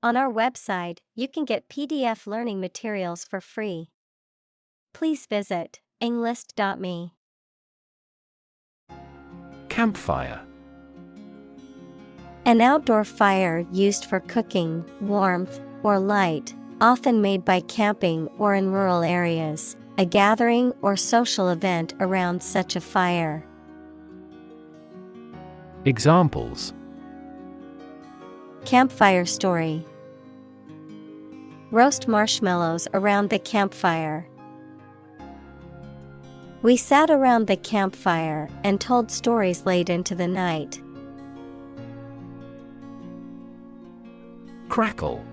On our website, you can get PDF learning materials for free. Please visit englist.me. Campfire. An outdoor fire used for cooking, warmth, or light, often made by camping or in rural areas, a gathering or social event around such a fire. Examples: Campfire story. Roast marshmallows around the campfire. We sat around the campfire and told stories late into the night. Crackle.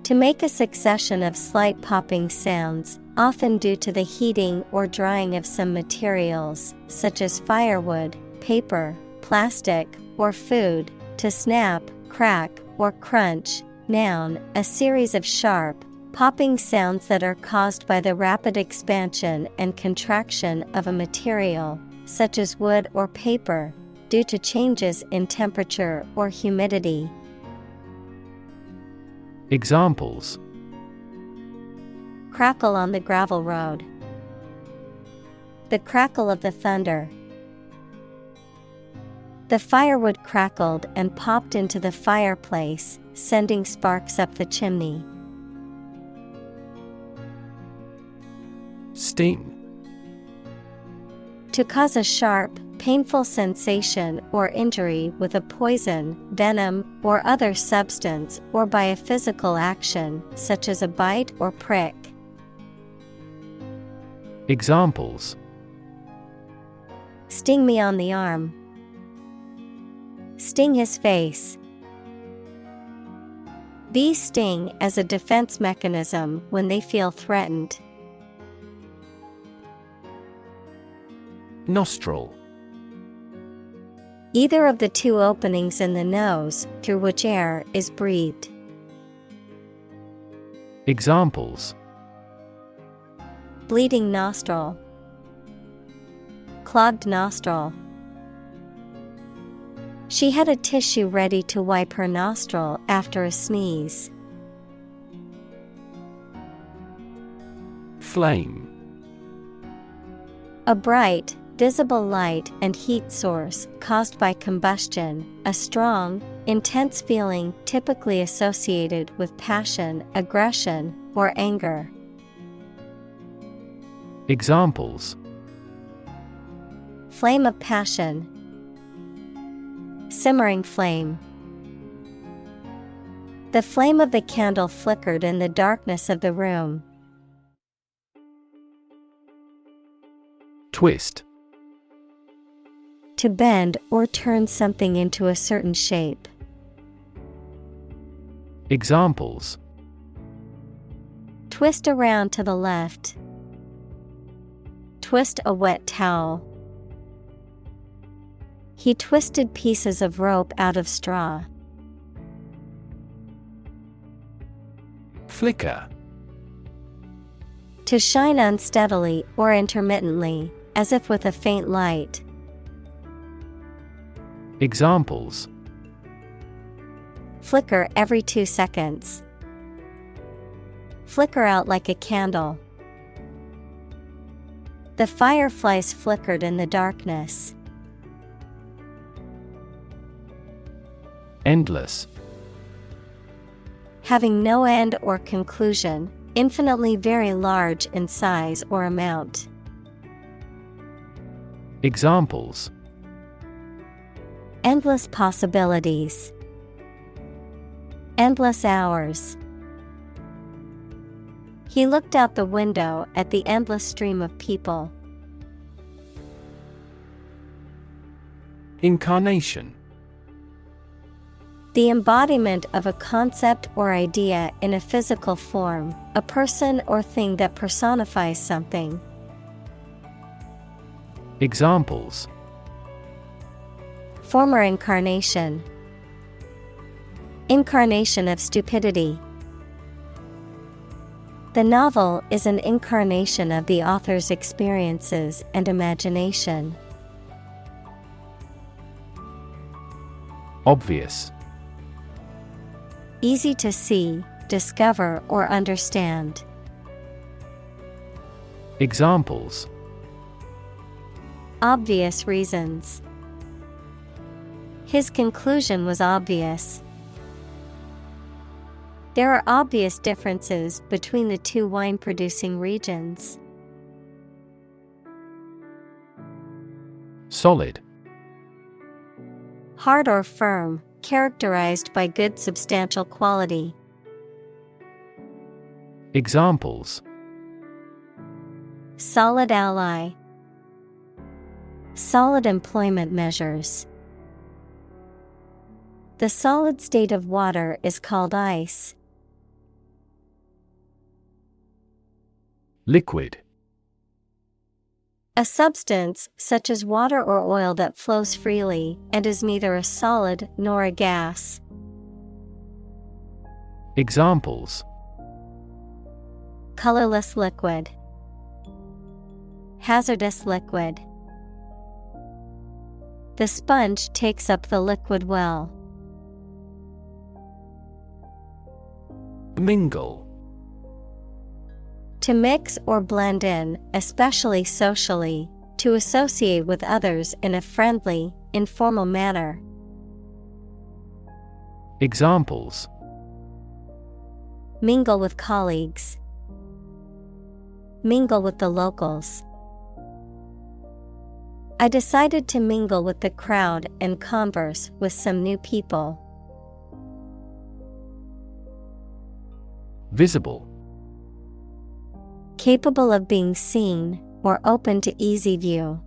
To make a succession of slight popping sounds, often due to the heating or drying of some materials, such as firewood, paper, plastic, or food, to snap, crack, or crunch. Noun, a series of sharp, popping sounds that are caused by the rapid expansion and contraction of a material, such as wood or paper, due to changes in temperature or humidity. Examples: Crackle on the gravel road. The crackle of the thunder. The firewood crackled and popped into the fireplace, sending sparks up the chimney. Sting. To cause a sharp, painful sensation or injury with a poison, venom, or other substance, or by a physical action, such as a bite or prick. Examples: Sting me on the arm. Sting his face. Bees sting as a defense mechanism when they feel threatened. Nostril. Either of the two openings in the nose through which air is breathed. Examples: Bleeding nostril. Clogged nostril. She had a tissue ready to wipe her nostril after a sneeze. Flame. A bright, visible light and heat source caused by combustion, a strong, intense feeling typically associated with passion, aggression, or anger. Examples: Flame of passion. Simmering flame. The flame of the candle flickered in the darkness of the room. Twist. To bend or turn something into a certain shape. Examples: Twist around to the left. Twist a wet towel. He twisted pieces of rope out of straw. Flicker. To shine unsteadily or intermittently, as if with a faint light. Examples: Flicker every 2 seconds. Flicker out like a candle. The fireflies flickered in the darkness. Endless. Having no end or conclusion, infinitely very large in size or amount. Examples: Endless possibilities. Endless hours. He looked out the window at the endless stream of people. Incarnation. The embodiment of a concept or idea in a physical form, a person or thing that personifies something. Examples: Former incarnation. Incarnation of stupidity. The novel is an incarnation of the author's experiences and imagination. Obvious. easy to see, discover, or understand. Examples: Obvious reasons. His conclusion was obvious. There are obvious differences between the two wine-producing regions. Solid. Hard or firm, characterized by good substantial quality. Examples: Solid ally. Solid employment measures. The solid state of water is called ice. Liquid. A substance, such as water or oil, that flows freely and is neither a solid nor a gas. Examples: Colorless liquid. Hazardous liquid. The sponge takes up the liquid well. Mingle. To mix or blend in, especially socially, to associate with others in a friendly, informal manner. Examples: Mingle with colleagues. Mingle with the locals. I decided to mingle with the crowd and converse with some new people. Visible. Capable of being seen, or open to easy view.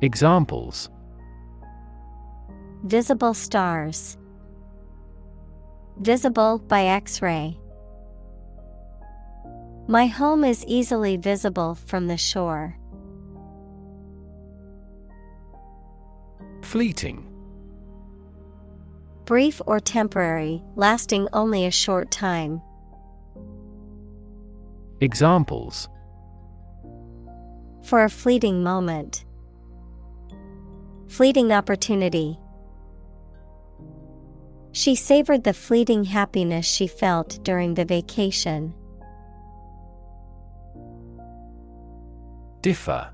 Examples: Visible stars. Visible by X-ray. My home is easily visible from the shore. Fleeting. Brief or temporary, lasting only a short time. Examples: For a fleeting moment. Fleeting opportunity. She savored the fleeting happiness she felt during the vacation. Differ.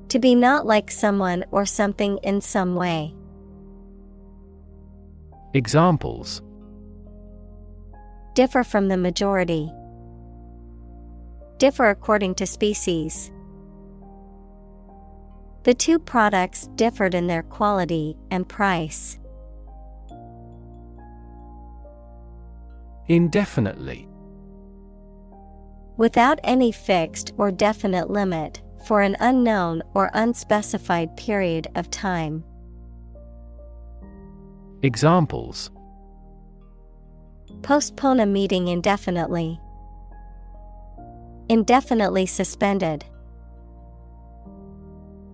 To be not like someone or something in some way. Examples: Differ from the majority. Differ according to species. The two products differed in their quality and price. Indefinitely. Without any fixed or definite limit, for an unknown or unspecified period of time. Examples: Postpone a meeting indefinitely. Indefinitely suspended.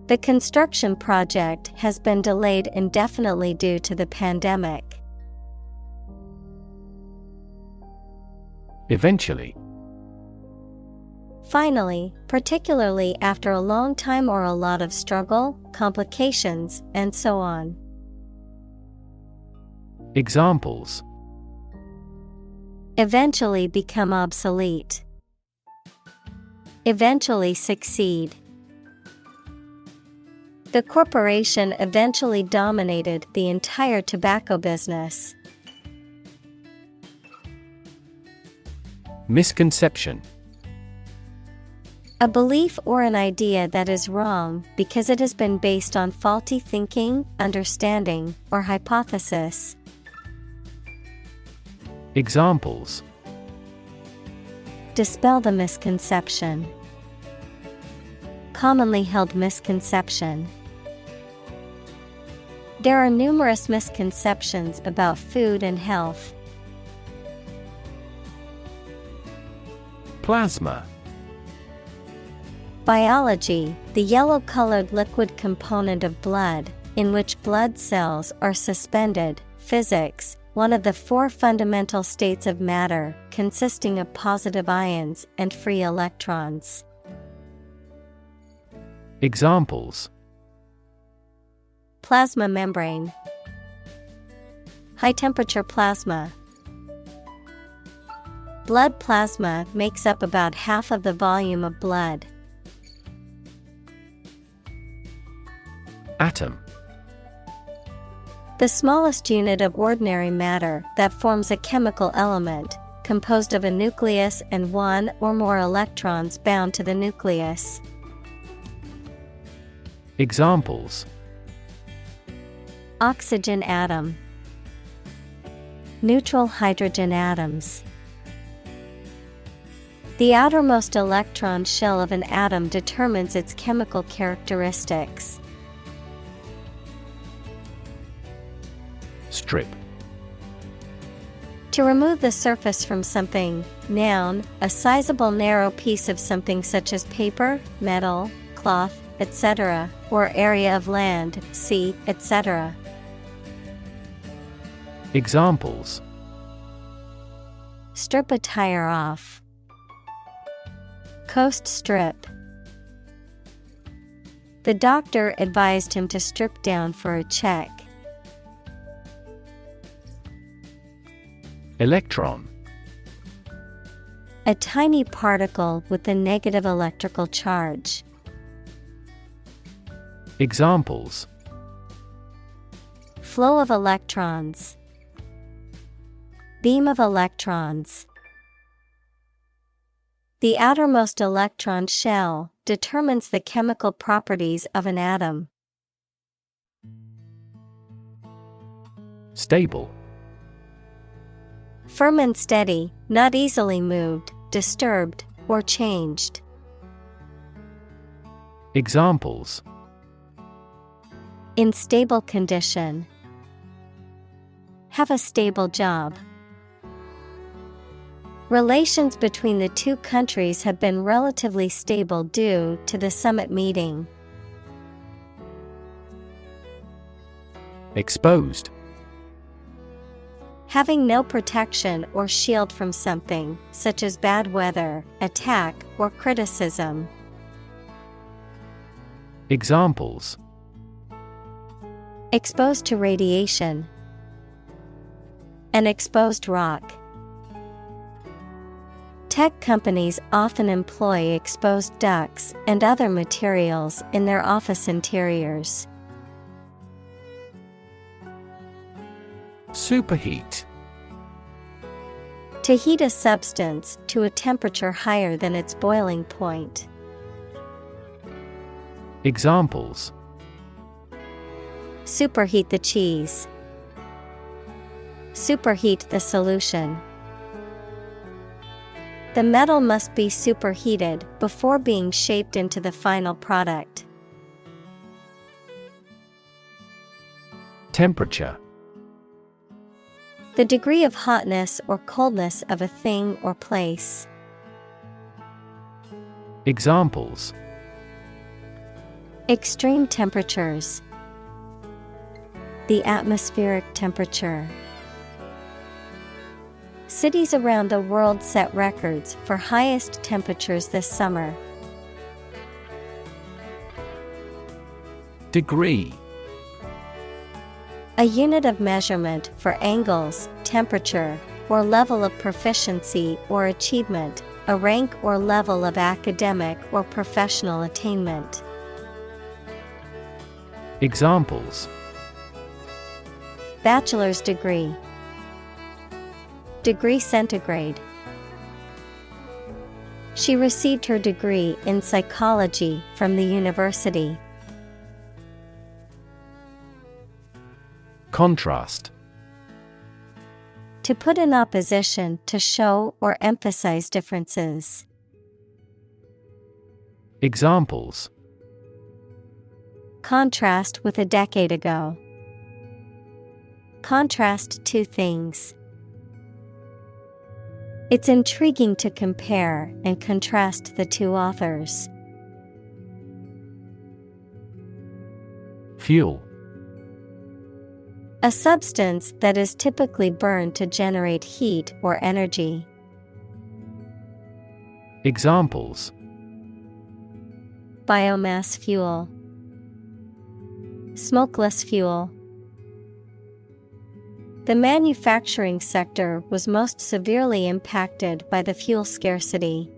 The construction project has been delayed indefinitely due to the pandemic. Eventually. Finally, particularly after a long time or a lot of struggle, complications, and so on. Examples: Eventually become obsolete. Eventually succeed. The corporation eventually dominated the entire tobacco business. Misconception. A belief or an idea that is wrong because it has been based on faulty thinking, understanding, or hypothesis. Examples: Dispel the misconception. Commonly held misconception. There are numerous misconceptions about food and health. Plasma. Biology, the yellow-colored liquid component of blood, in which blood cells are suspended. Physics, one of the four fundamental states of matter, consisting of positive ions and free electrons. Examples: Plasma membrane. High temperature plasma. Blood plasma makes up about half of the volume of blood. Atom. The smallest unit of ordinary matter that forms a chemical element, composed of a nucleus and one or more electrons bound to the nucleus. Examples: Oxygen atom. Neutral hydrogen atoms. The outermost electron shell of an atom determines its chemical characteristics. Strip. To remove the surface from something. Noun, a sizable narrow piece of something such as paper, metal, cloth, etc., or area of land, sea, etc. Examples: Strip a tire off. Coast strip. The doctor advised him to strip down for a check. Electron. A tiny particle with a negative electrical charge. Examples: Flow of electrons. Beam of electrons. The outermost electron shell determines the chemical properties of an atom. Stable. Firm and steady, not easily moved, disturbed, or changed. Examples: In stable condition. Have a stable job. Relations between the two countries have been relatively stable due to the summit meeting. Exposed. Having no protection or shield from something, such as bad weather, attack, or criticism. Examples: Exposed to radiation. An exposed rock. Tech companies often employ exposed ducts and other materials in their office interiors. Superheat. To heat a substance to a temperature higher than its boiling point. Examples: Superheat the cheese. Superheat the solution. The metal must be superheated before being shaped into the final product. Temperature. The degree of hotness or coldness of a thing or place. Examples: Extreme temperatures. The atmospheric temperature. Cities around the world set records for highest temperatures this summer. Degree. A unit of measurement for angles, temperature, or level of proficiency or achievement, a rank or level of academic or professional attainment. Examples: Bachelor's degree. Degree centigrade. She received her degree in psychology from the university. Contrast. To put in opposition to show or emphasize differences. Examples: Contrast with a decade ago. Contrast two things. It's intriguing to compare and contrast the two authors. Fuel. A substance that is typically burned to generate heat or energy. Examples: Biomass fuel. Smokeless fuel. The manufacturing sector was most severely impacted by the fuel scarcity.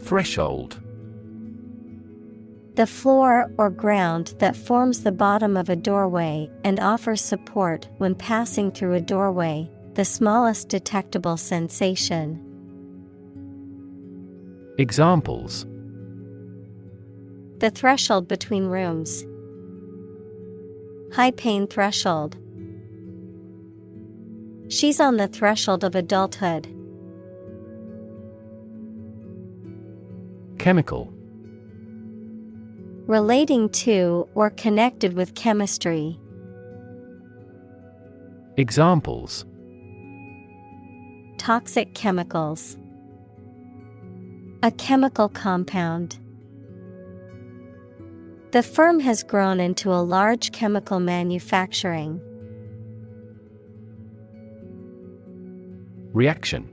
Threshold. The floor or ground that forms the bottom of a doorway and offers support when passing through a doorway, the smallest detectable sensation. Examples: The threshold between rooms. High pain threshold. She's on the threshold of adulthood. Chemical. Relating to or connected with chemistry. Examples: Toxic chemicals. A chemical compound. The firm has grown into a large chemical manufacturing. Reaction.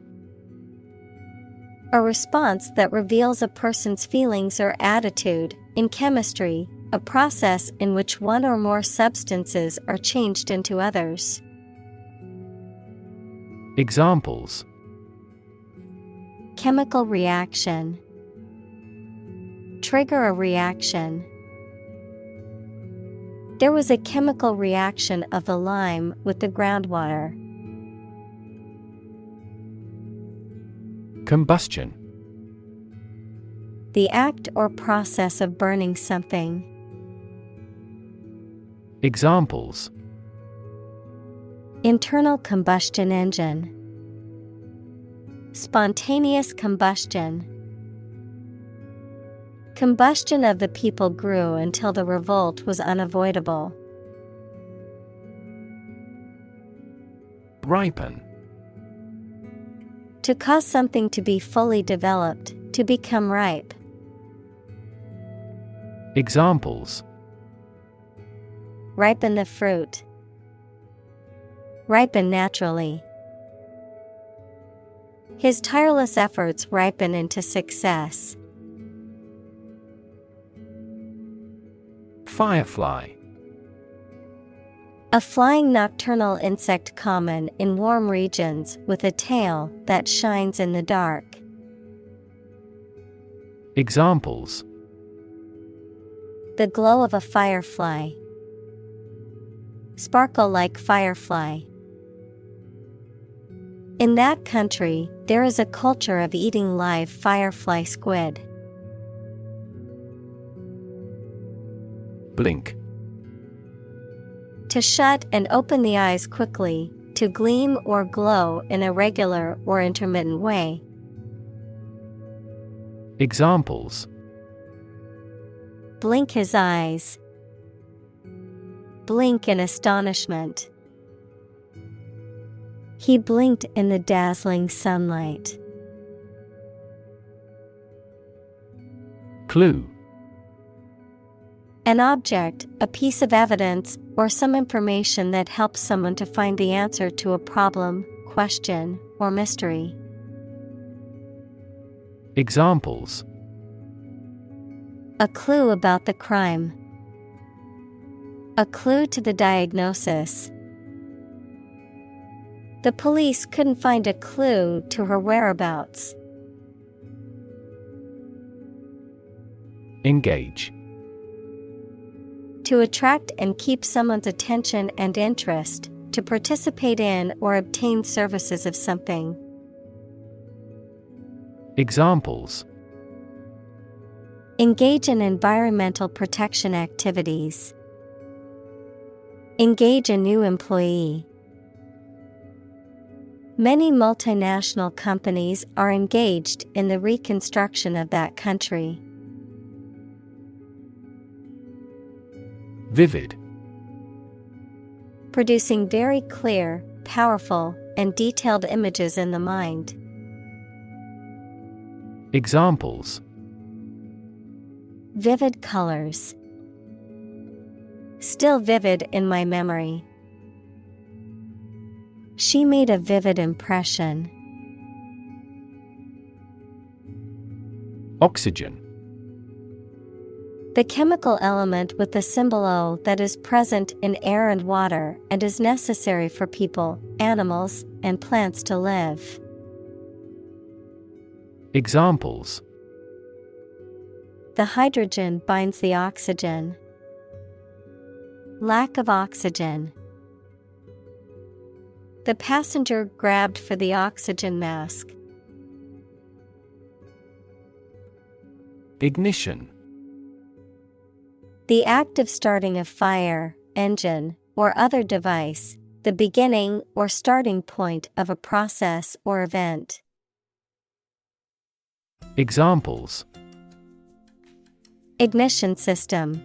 A response that reveals a person's feelings or attitude. In chemistry, a process in which one or more substances are changed into others. Examples: Chemical reaction. Trigger a reaction. There was a chemical reaction of the lime with the groundwater. Combustion. The act or process of burning something. Examples: Internal combustion engine. Spontaneous combustion. Combustion of the people grew until the revolt was unavoidable. Ripen. To cause something to be fully developed, to become ripe. Examples: Ripen the fruit. Ripen naturally. His tireless efforts ripen into success. Firefly. A flying nocturnal insect common in warm regions with a tail that shines in the dark. Examples: The glow of a firefly. Sparkle like firefly. In that country, there is a culture of eating live firefly squid. Blink. To shut and open the eyes quickly, to gleam or glow in a regular or intermittent way. Examples: Blink his eyes. Blink in astonishment. He blinked in the dazzling sunlight. Clue. An object, a piece of evidence, or some information that helps someone to find the answer to a problem, question, or mystery. Examples: A clue about the crime. A clue to the diagnosis. The police couldn't find a clue to her whereabouts. Engage. To attract and keep someone's attention and interest, to participate in or obtain services of something. Examples: Engage in environmental protection activities. Engage a new employee. Many multinational companies are engaged in the reconstruction of that country. Vivid. Producing very clear, powerful, and detailed images in the mind. Examples: Vivid colors. Still vivid in my memory. She made a vivid impression. Oxygen. The chemical element with the symbol O that is present in air and water and is necessary for people, animals, and plants to live. Examples: The hydrogen binds the oxygen. Lack of oxygen. The passenger grabbed for the oxygen mask. Ignition. The act of starting a fire, engine, or other device, the beginning or starting point of a process or event. Examples: Ignition system.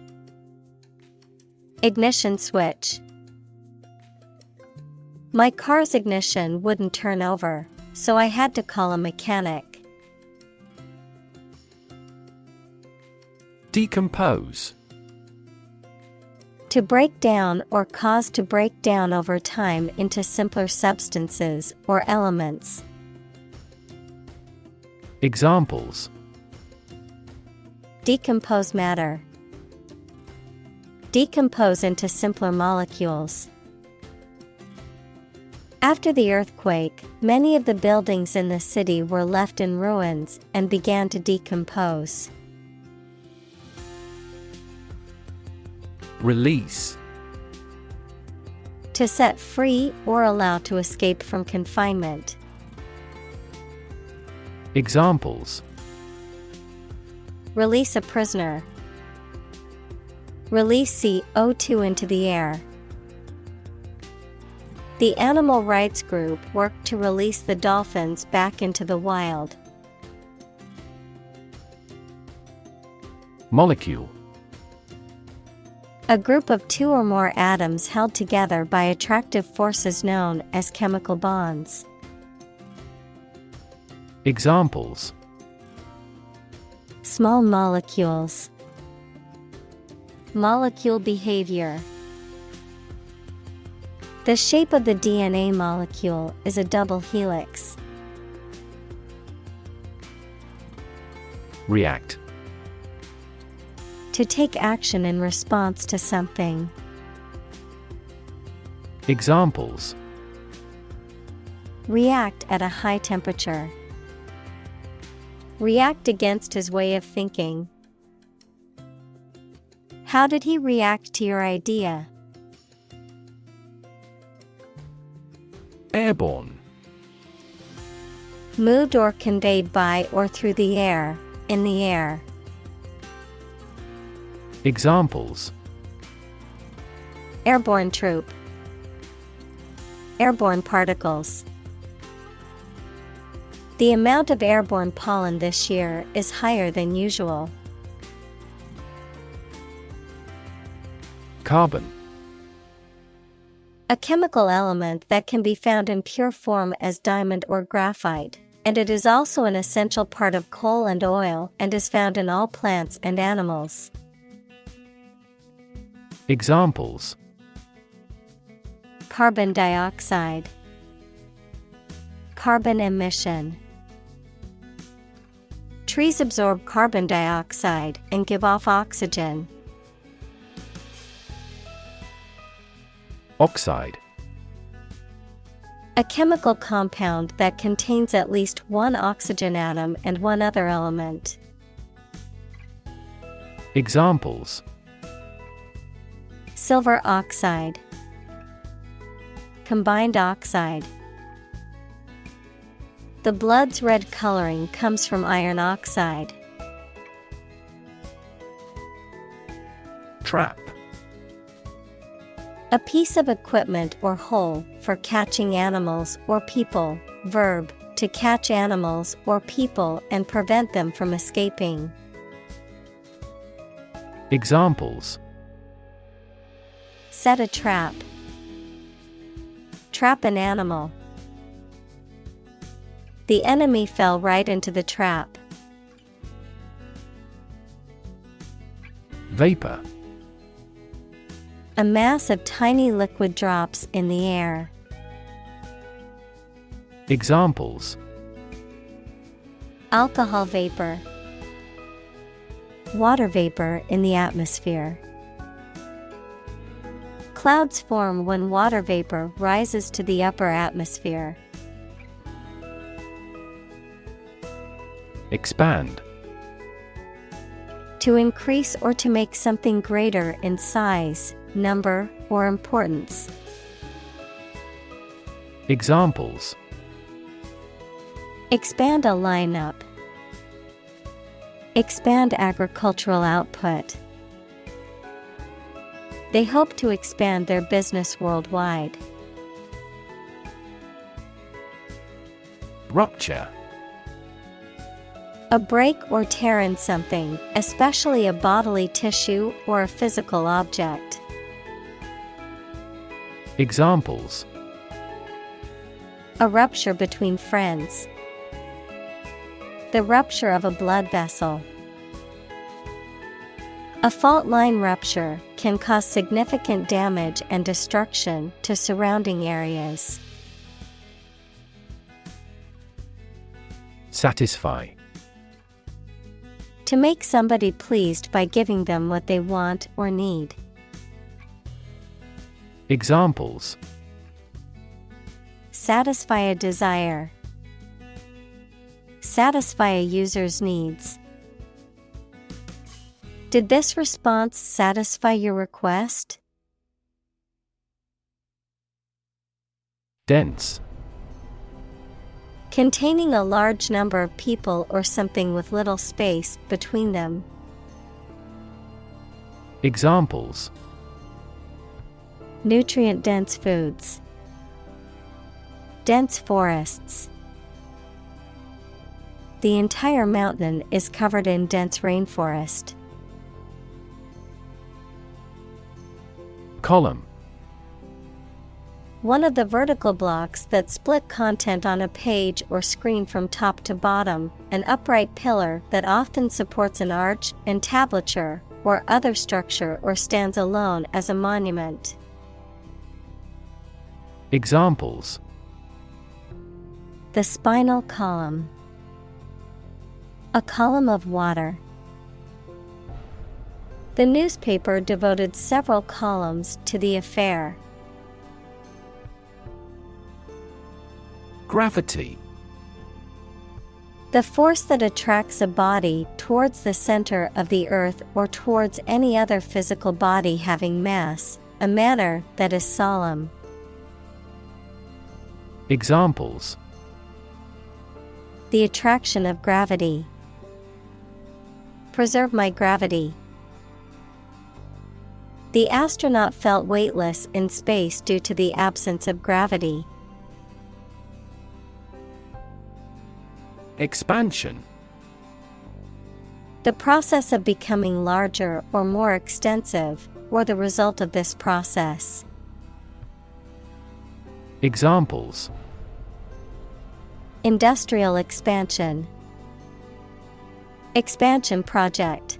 Ignition switch. My car's ignition wouldn't turn over, so I had to call a mechanic. Decompose. To break down or cause to break down over time into simpler substances or elements. Examples: Decompose matter. Decompose into simpler molecules. After the earthquake, many of the buildings in the city were left in ruins and began to decompose. Release. To set free or allow to escape from confinement. Examples: Release a prisoner. Release CO2 into the air. The animal rights group worked to release the dolphins back into the wild. Molecule. A group of two or more atoms held together by attractive forces known as chemical bonds. Examples: Small molecules. Molecule behavior. The shape of the DNA molecule is a double helix. React. To take action in response to something. Examples: React at a high temperature. React against his way of thinking. How did he react to your idea? Airborne. Moved or conveyed by or through the air, in the air. Examples: Airborne troop. Airborne particles. The amount of airborne pollen this year is higher than usual. Carbon. A chemical element that can be found in pure form as diamond or graphite, and it is also an essential part of coal and oil and is found in all plants and animals. Examples: Carbon dioxide. Carbon emission. Trees absorb carbon dioxide and give off oxygen. Oxide. A chemical compound that contains at least one oxygen atom and one other element. Examples: Silver oxide. Combined oxide. The blood's red coloring comes from iron oxide. Trap. A piece of equipment or hole for catching animals or people. Verb, to catch animals or people and prevent them from escaping. Examples: Set a trap. Trap an animal. The enemy fell right into the trap. Vapor. A mass of tiny liquid drops in the air. Examples: Alcohol vapor. Water vapor in the atmosphere. Clouds form when water vapor rises to the upper atmosphere. Expand. To increase or to make something greater in size, number, or importance. Examples: Expand a lineup. Expand agricultural output. They hope to expand their business worldwide. Rupture. A break or tear in something, especially a bodily tissue or a physical object. Examples: A rupture between friends. The rupture of a blood vessel. A fault line rupture can cause significant damage and destruction to surrounding areas. Satisfy. To make somebody pleased by giving them what they want or need. Examples: Satisfy a desire. Satisfy a user's needs. Did this response satisfy your request? Dense. Containing a large number of people or something with little space between them. Examples: Nutrient-dense foods. Dense forests. The entire mountain is covered in dense rainforest. Column. One of the vertical blocks that split content on a page or screen from top to bottom, an upright pillar that often supports an arch, entablature, or other structure or stands alone as a monument. Examples: The spinal column. A column of water. The newspaper devoted several columns to the affair. Gravity. The force that attracts a body towards the center of the earth or towards any other physical body having mass, a manner that is solemn. Examples: The attraction of gravity. Preserve my gravity. The astronaut felt weightless in space due to the absence of gravity. Expansion. The process of becoming larger or more extensive, or the result of this process. Examples: Industrial expansion. Expansion project.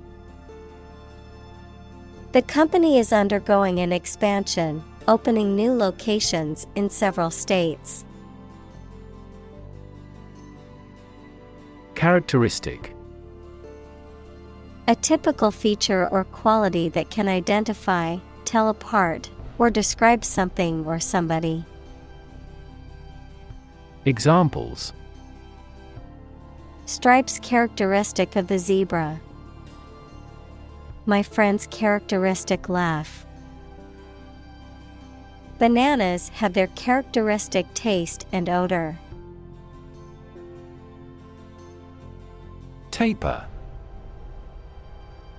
The company is undergoing an expansion, opening new locations in several states. Characteristic. A typical feature or quality that can identify, tell apart, or describe something or somebody. Examples: Stripes characteristic of the zebra. My friend's characteristic laugh. Bananas have their characteristic taste and odor. Taper.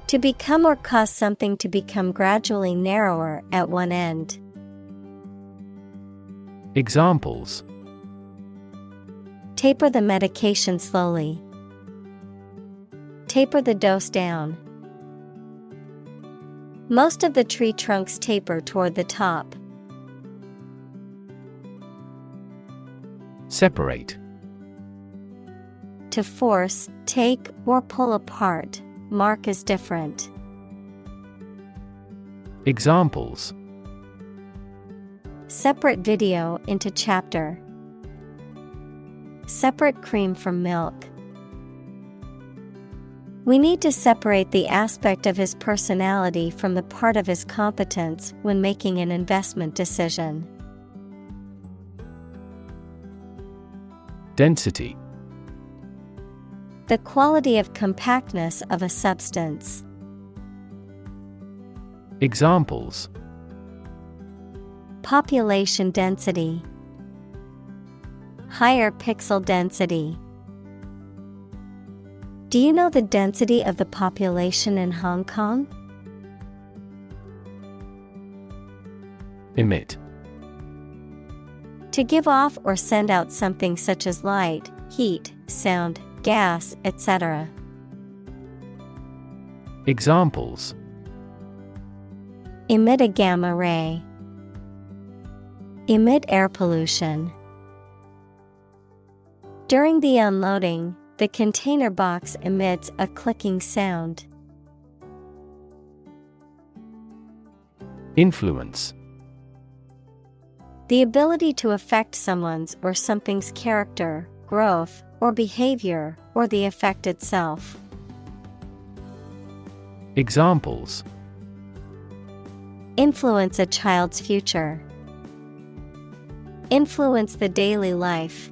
To become or cause something to become gradually narrower at one end. Examples: Taper the medication slowly. Taper the dose down. Most of the tree trunks taper toward the top. Separate. To force, take, or pull apart, mark as different. Examples: Separate video into chapter. Separate cream from milk. We need to separate the aspect of his personality from the part of his competence when making an investment decision. Density. The quality of compactness of a substance. Examples: population density, higher pixel density. Do you know the density of the population in Hong Kong? Emit. To give off or send out something such as light, heat, sound, gas, etc. Examples: emit a gamma ray, emit air pollution. During the unloading, the container box emits a clicking sound. Influence. The ability to affect someone's or something's character, growth, or behavior, or the effect itself. Examples: influence a child's future, influence the daily life.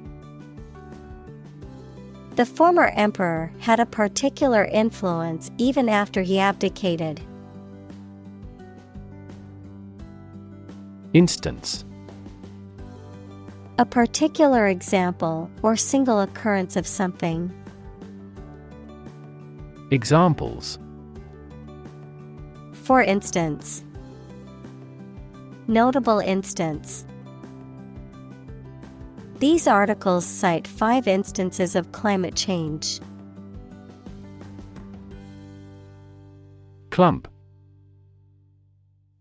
The former emperor had a particular influence even after he abdicated. Instance. A particular example or single occurrence of something. Examples: for instance, notable instance. These articles cite 5 instances of climate change. Clump.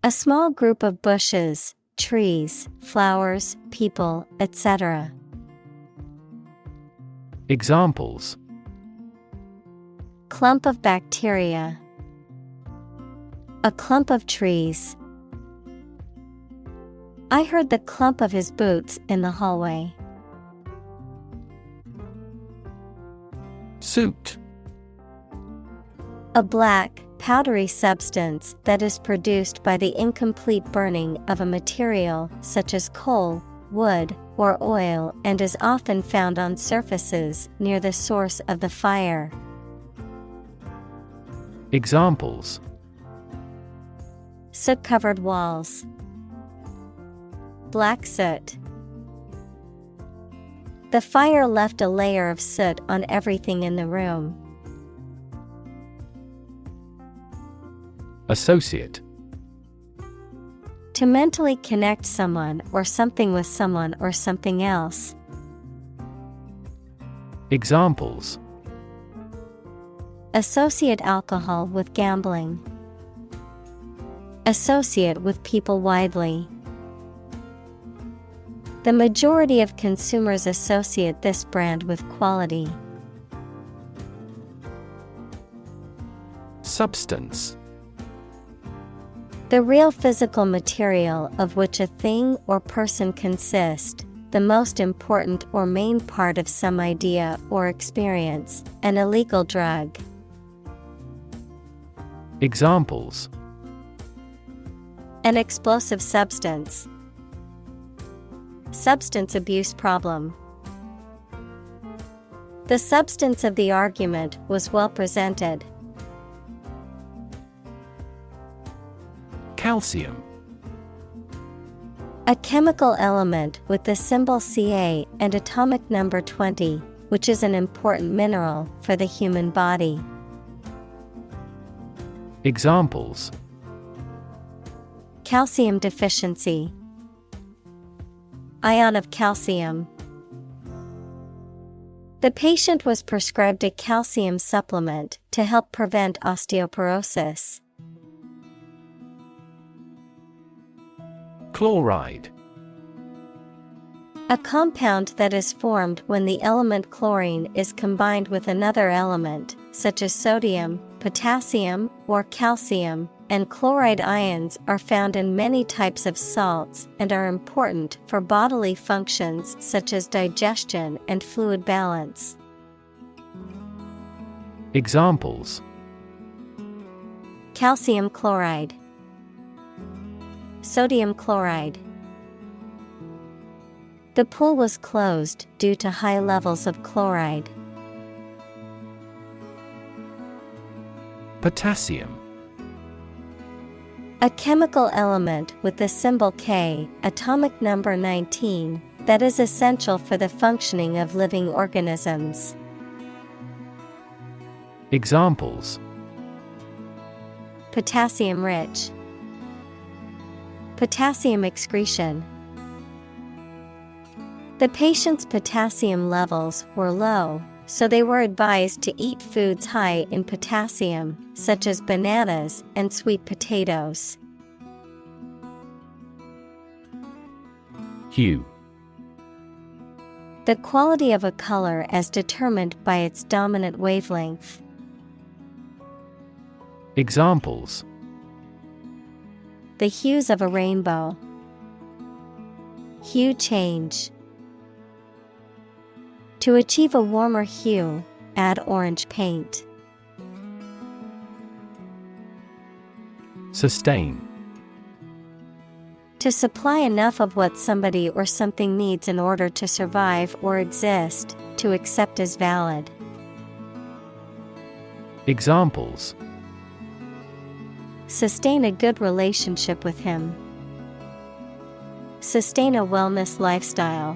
A small group of bushes, trees, flowers, people, etc. Examples: clump of bacteria, a clump of trees. I heard the clump of his boots in the hallway. Soot. A black, powdery substance that is produced by the incomplete burning of a material such as coal, wood, or oil and is often found on surfaces near the source of the fire. Examples: soot-covered walls, black soot. The fire left a layer of soot on everything in the room. Associate. To mentally connect someone or something with someone or something else. Examples: associate alcohol with gambling, associate with people widely. The majority of consumers associate this brand with quality. Substance. The real physical material of which a thing or person consists, the most important or main part of some idea or experience, an illegal drug. Examples: an explosive substance, substance abuse problem. The substance of the argument was well presented. Calcium. A chemical element with the symbol Ca and atomic number 20, which is an important mineral for the human body. Examples: calcium deficiency, ion of calcium. The patient was prescribed a calcium supplement to help prevent osteoporosis. Chloride. A compound that is formed when the element chlorine is combined with another element, such as sodium, potassium, or calcium, and chloride ions are found in many types of salts and are important for bodily functions such as digestion and fluid balance. Examples: calcium chloride, sodium chloride. The pool was closed due to high levels of chloride. Potassium. A chemical element with the symbol K, atomic number 19, that is essential for the functioning of living organisms. Examples: potassium-rich, potassium excretion. The patient's potassium levels were low, so they were advised to eat foods high in potassium, such as bananas and sweet potatoes. Hue. The quality of a color as determined by its dominant wavelength. Examples: the hues of a rainbow. Hue change. To achieve a warmer hue, add orange paint. Sustain. To supply enough of what somebody or something needs in order to survive or exist, to accept as valid. Examples: sustain a good relationship with him. Sustain a wellness lifestyle.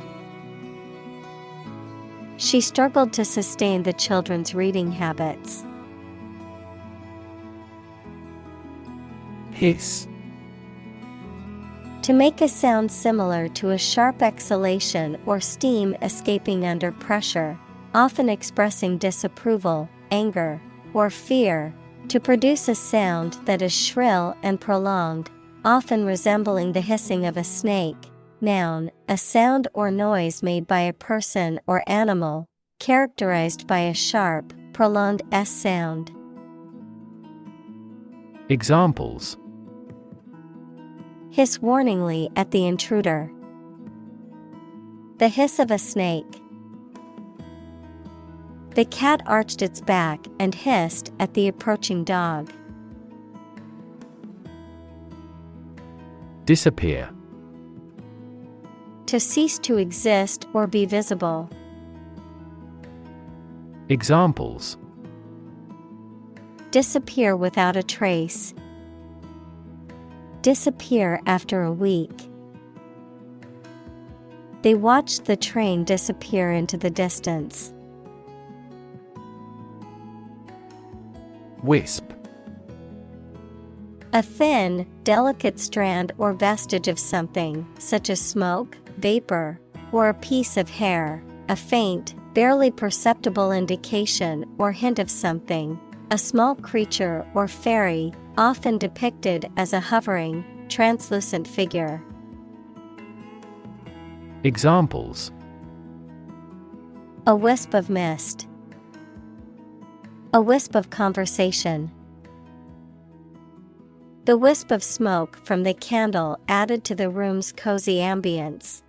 She struggled to sustain the children's reading habits. Hiss. To make a sound similar to a sharp exhalation or steam escaping under pressure, often expressing disapproval, anger, or fear. To produce a sound that is shrill and prolonged, often resembling the hissing of a snake. Noun, a sound or noise made by a person or animal, characterized by a sharp, prolonged S sound. Examples: hiss warningly at the intruder. The hiss of a snake. The cat arched its back and hissed at the approaching dog. Disappear. To cease to exist or be visible. Examples: disappear without a trace. Disappear after a week. They watched the train disappear into the distance. Wisp. A thin, delicate strand or vestige of something, such as smoke, vapor, or a piece of hair. A faint, barely perceptible indication or hint of something. A small creature or fairy, often depicted as a hovering, translucent figure. Examples: a wisp of mist. A wisp of conversation. The wisp of smoke from the candle added to the room's cozy ambience.